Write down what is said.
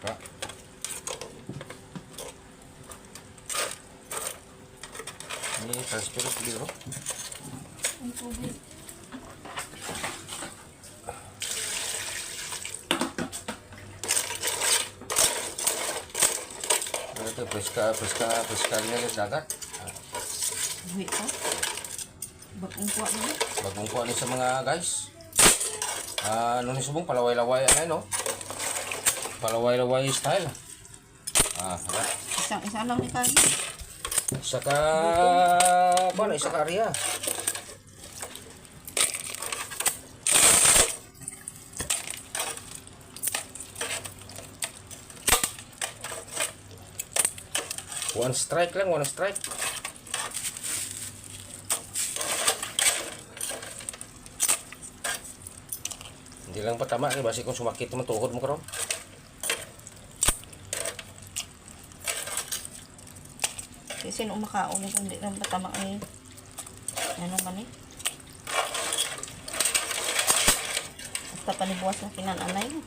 Saka ini transfer dulu. Ang tubig. Ito peska niya dagat. Buhi pa. Bagong kuha na. Bagong kuha ni sa mga guys. Ano ni subong palaway-laway ano no? Palaway-laway style. Hala. Isang lang ni kain. Saka mana isa karya. One strike lang, one strike. Hindi lang patama ni basi kung sumakit naman tuhod mo karon. Kasi nung makaon kung hindi lang patama ay ano man eh. Basta panibuwas na kinananay.